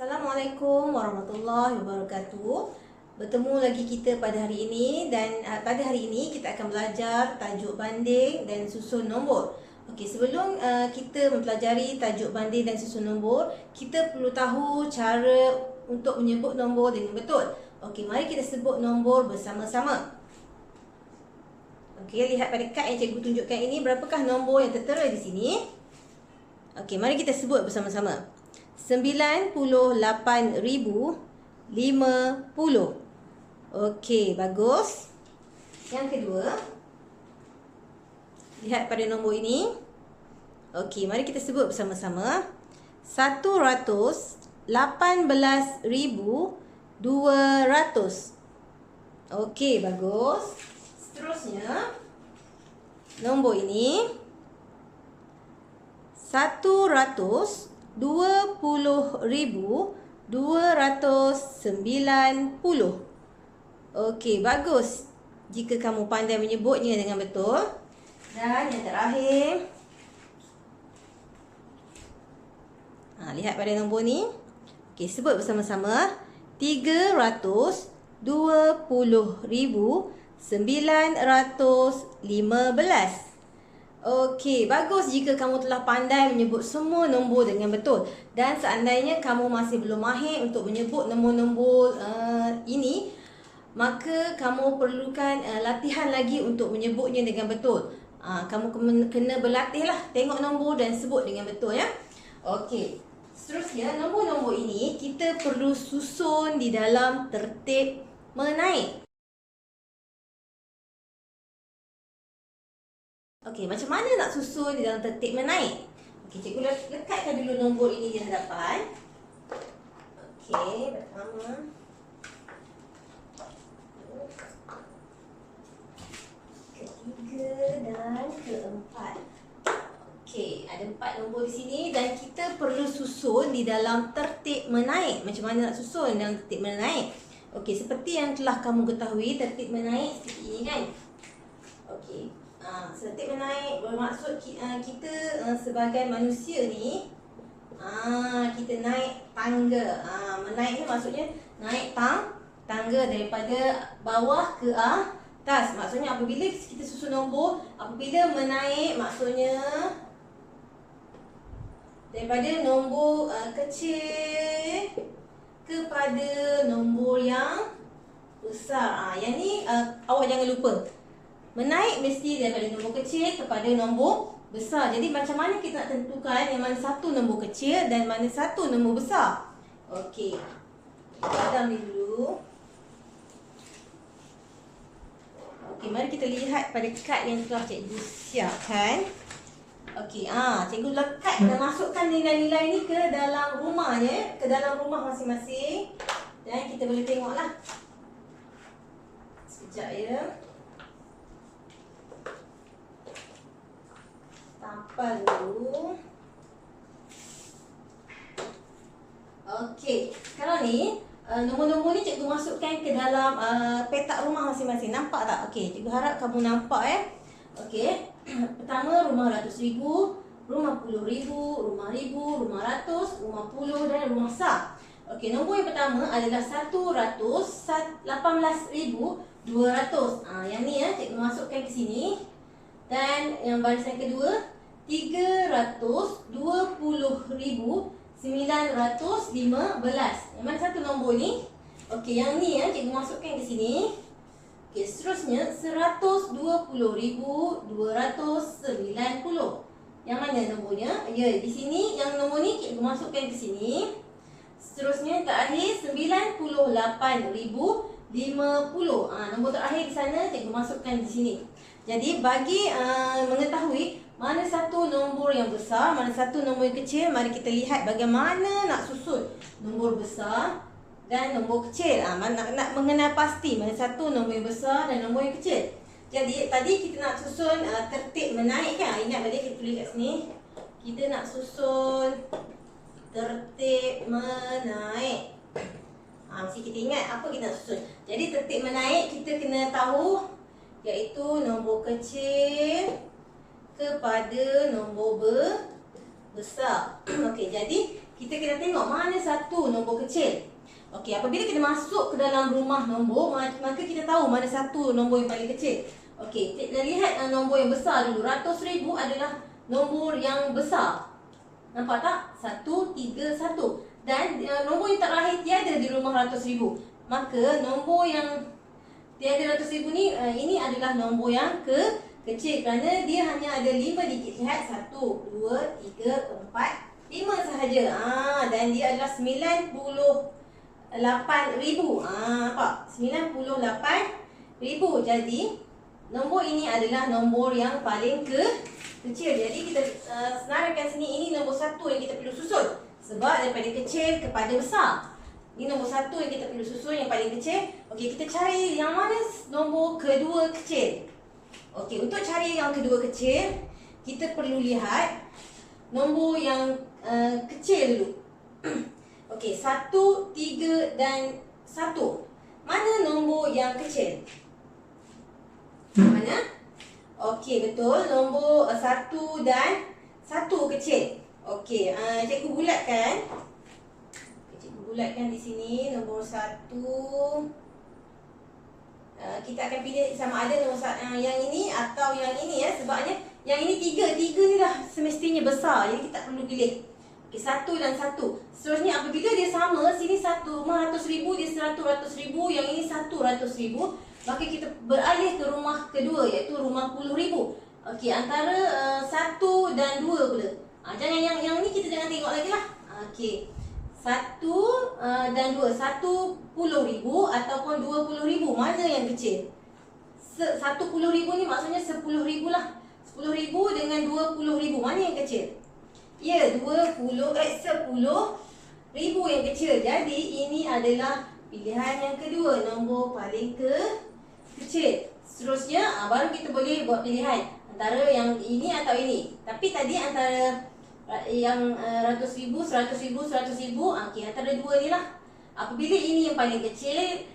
Assalamualaikum warahmatullahi wabarakatuh. Bertemu lagi kita pada hari ini dan pada hari ini kita akan belajar tajuk banding dan susun nombor. Okey, sebelum kita mempelajari tajuk banding dan susun nombor, kita perlu tahu cara untuk menyebut nombor dengan betul. Okey, mari kita sebut nombor bersama-sama. Okey, lihat pada kad yang cikgu tunjukkan ini, berapakah nombor yang tertera di sini? Okey, mari kita sebut bersama-sama. 98,050. Okey, bagus. Yang kedua, lihat pada nombor ini. Okey, mari kita sebut bersama-sama. 118,200. Okey, bagus. Seterusnya, nombor ini 120,290. Okey, bagus jika kamu pandai menyebutnya dengan betul. Dan yang terakhir, lihat pada nombor ni. Okey, sebut bersama-sama. 320,915. Okey, bagus jika kamu telah pandai menyebut semua nombor dengan betul. Dan seandainya kamu masih belum mahir untuk menyebut nombor-nombor ini, maka kamu perlukan latihan lagi untuk menyebutnya dengan betul. Kamu kena berlatihlah, tengok nombor dan sebut dengan betul ya. Okey, seterusnya nombor-nombor ini kita perlu susun di dalam tertib menaik. Okey, macam mana nak susun di dalam tertib menaik? Okey, cikgu lekatkan dulu nombor ini di hadapan. Okey, pertama. Ketiga dan keempat. Okey, ada 4 nombor di sini dan kita perlu susun di dalam tertib menaik. Macam mana nak susun dalam tertib menaik? Okey, seperti yang telah kamu ketahui, tertib menaik seperti ini kan? Okey. Tertib menaik bermaksud kita sebagai manusia ni, kita naik tangga. Menaik ni maksudnya naik tangga daripada bawah ke atas. Maksudnya apabila kita susun nombor, apabila menaik maksudnya daripada nombor kecil kepada nombor yang besar. Yang ni awak jangan lupa. Menaik mesti daripada nombor kecil kepada nombor besar. Jadi macam mana kita nak tentukan yang mana satu nombor kecil dan mana satu nombor besar? Okey, padam ni dulu. Okey, mari kita lihat pada kad yang telah cikgu siapkan. Okey, cikgu lekat dan masukkan nilai-nilai ni ke dalam rumahnya, ke dalam rumah masing-masing. Dan kita boleh tengoklah. Sekejap ya. Tampal dulu. Okey, sekarang ni nombor-nombor ni cikgu masukkan ke dalam petak rumah masing-masing. Nampak tak? Okey, cikgu harap kamu nampak ya. Okey, pertama rumah RM100,000, rumah RM10,000, rumah RM1,000, rumah RM100, rumah RM10 dan rumah besar. Okey, nombor yang pertama adalah 118,200. Yang ni ya, cikgu masukkan ke sini. Dan yang barisan kedua 320,915. Yang mana satu nombor ni? Okey, yang ni ya, cikgu masukkan ke sini. Okey, seterusnya 120,290. Yang mana nombornya? Ya, di sini yang nombor ni cikgu masukkan ke sini. Seterusnya terakhir 98,050. Nombor terakhir di sana cikgu masukkan di sini. Jadi bagi mengetahui mana satu nombor yang besar, mana satu nombor yang kecil, mari kita lihat bagaimana nak susun nombor besar dan nombor kecil. Nak mengenal pasti mana satu nombor yang besar dan nombor yang kecil. Jadi tadi kita nak susun tertib menaik kan? Ingat tadi kita tulis kat sini. Kita nak susun tertib menaik. Mesti kita ingat apa kita nak susun. Jadi tertib menaik kita kena tahu iaitu nombor kecil kepada nombor besar. Okey, jadi kita kena tengok mana satu nombor kecil. Okey, apabila kita masuk ke dalam rumah nombor, maka kita tahu mana satu nombor yang paling kecil. Okey, kita lihat nombor yang besar dulu. Ratus ribu adalah nombor yang besar. Nampak tak? 131. Dan nombor yang terakhir tiada di rumah ratus ribu. Maka nombor yang tiada ratus ribu ni, ini adalah nombor yang kecil kerana dia hanya ada 5 digit. Lihat, 1, 2, 3, 4, 5 sahaja. Dan dia adalah 98,000. Nampak? 98,000. Jadi nombor ini adalah nombor yang paling kecil. Jadi kita senaraikan sini, ini nombor 1 yang kita perlu susun. Sebab daripada kecil kepada besar. Ini nombor 1 yang kita perlu susun, yang paling kecil. Okey, kita cari yang mana nombor kedua kecil. Okey, untuk cari yang kedua kecil, kita perlu lihat nombor yang kecil dulu. Okey, 1, 3 dan 1. Mana nombor yang kecil? Mana? Okey, betul. Nombor 1 dan 1 kecil. Okey, cikgu bulatkan. Cikgu bulatkan di sini nombor 1. Kita akan pilih sama ada nombor yang ini atau yang ini ya. Sebabnya yang ini 3 ni dah semestinya besar. Jadi kita tak perlu pilih. Okey, 1 dan 1. Seterusnya apabila dia sama, sini 1 rumah ratus ribu, dia 100 ribu, yang ini 100 ribu, maka kita beralih ke rumah kedua, iaitu rumah puluh ribu. Okey, antara 1 dan 2 pula. Jangan yang ni kita jangan tengok lagi lah. Okey, 1 dan 2, 10,000 ataupun 20,000, mana yang kecil? 10,000 ni maksudnya 10,000 lah. 10,000 dengan 20,000, mana yang kecil? Ya, 10,000 yang kecil. Jadi ini adalah pilihan yang kedua, nombor paling kecil. Seterusnya baru kita boleh buat pilihan antara yang ini atau ini. Tapi tadi antara yang ratus ribu, 100,000, 100,000, okey, antara dua ni lah. Apabila ini yang paling kecil,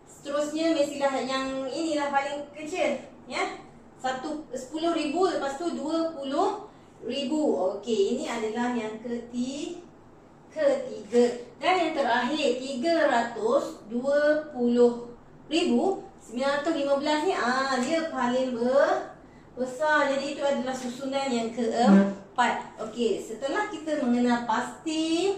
seterusnya mestilah yang inilah paling kecil, ya. 10,000, lepas tu 20,000. Okey, ini adalah yang ketiga. Dan yang terakhir 320,000. 915 ni dia paling besar. Jadi itu adalah susunan yang keempat. Okey, setelah kita mengenal pasti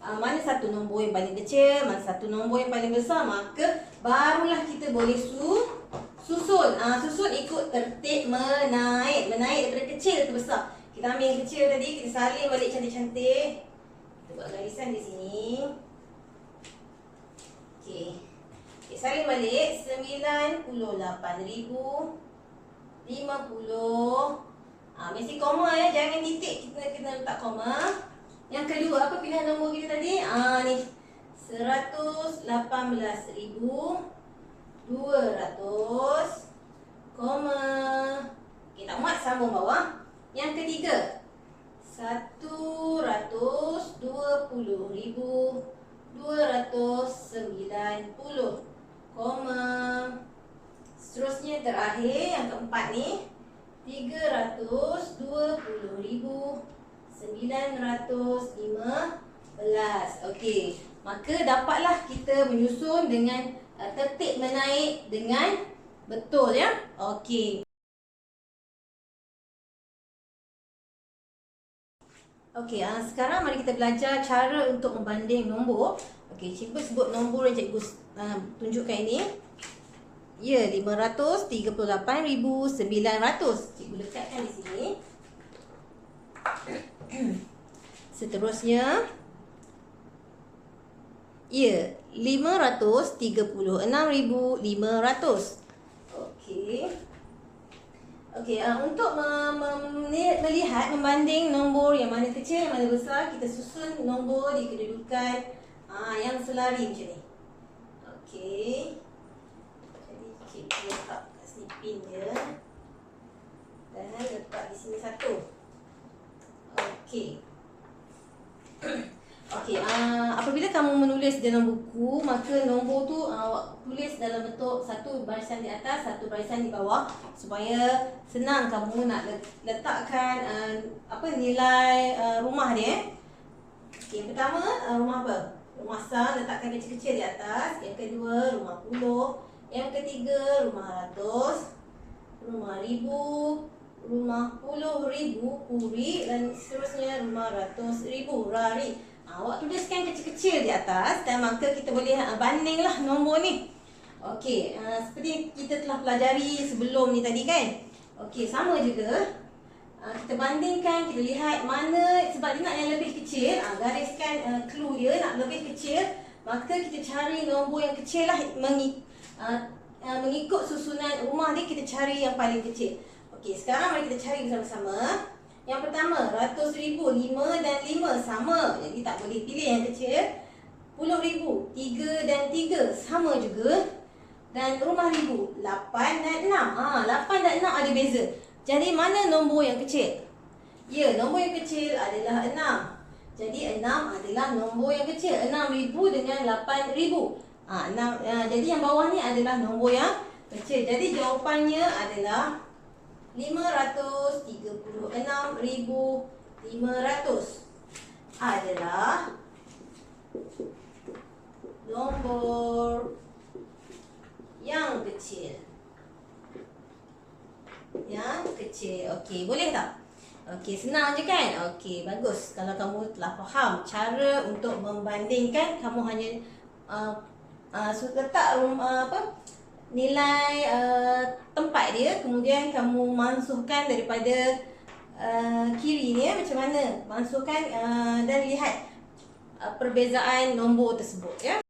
mana satu nombor yang paling kecil, mana satu nombor yang paling besar, maka barulah kita boleh susun. Susun ikut tertib menaik daripada kecil ke besar. Kita ambil yang kecil tadi, kita salin balik cantik-cantik. Kita buat garisan di sini. Okey. Okay, salin balik. 98,050. Mesti koma ya, jangan titik. Kita kena letak koma. Yang kedua, apa pilihan nombor kita tadi? Ni 118,200, okay, tak muat, sambung bawah. Yang ketiga 120,290, seterusnya terakhir yang keempat ni 320,915. Okey, maka dapatlah kita menyusun dengan tertib menaik dengan betul ya. Okey. Okey, sekarang mari kita belajar cara untuk membanding nombor. Okey, cikgu sebut nombor yang cikgu tunjukkan ini. Ya, 538,900. Cikgu letakkan di sini. Seterusnya, ya, 536,500. Okey. Okey, untuk melihat, membanding nombor yang mana kecil, yang mana besar, kita susun nombor di kedudukan yang selari macam ni. Okey. Jadi cikgu letak kat sini pin dia. Dan letak di sini 1. Okey. Okey, Okey, apabila kamu menulis dalam buku, maka nombor tu tulis dalam bentuk satu barisan di atas, satu barisan di bawah supaya senang kamu nak letakkan nilai rumah dia. Okey, yang pertama rumah apa? Rumah sah, letakkan kecil-kecil di atas. Yang kedua rumah puluh. Yang ketiga rumah ratus, rumah ribu, rumah puluh ribu, puri, dan seterusnya rumah ratus ribu, rari. Awak tuliskan kecil-kecil di atas dan maka kita boleh bandinglah nombor ni. Okey, seperti kita telah pelajari sebelum ni tadi kan. Okey, sama juga. Kita bandingkan, kita lihat mana, sebab dia nak yang lebih kecil, gariskan clue dia nak lebih kecil, maka kita cari nombor yang kecil lah, mengikut susunan rumah ni kita cari yang paling kecil. Okey, sekarang mari kita cari bersama-sama. Yang pertama, ratus ribu, 5 dan 5 sama. Jadi tak boleh pilih yang kecil. Puluh ribu, 3 dan 3 sama juga. Dan rumah ribu, 8 dan 6. 8 dan 6 ada beza. Jadi mana nombor yang kecil? Ya, nombor yang kecil adalah 6. Jadi 6 adalah nombor yang kecil. 6,000 dengan 8,000. Jadi yang bawah ni adalah nombor yang kecil. Jadi jawapannya adalah 536,500 adalah nombor yang kecil. Yang kecil. Okey, boleh tak? Okey, senang je kan? Okey, bagus. Kalau kamu telah faham cara untuk membandingkan, kamu hanya letak nilai tempat dia, kemudian kamu mansuhkan daripada kiri ni macam mana? Mansuhkan dan lihat perbezaan nombor tersebut ya.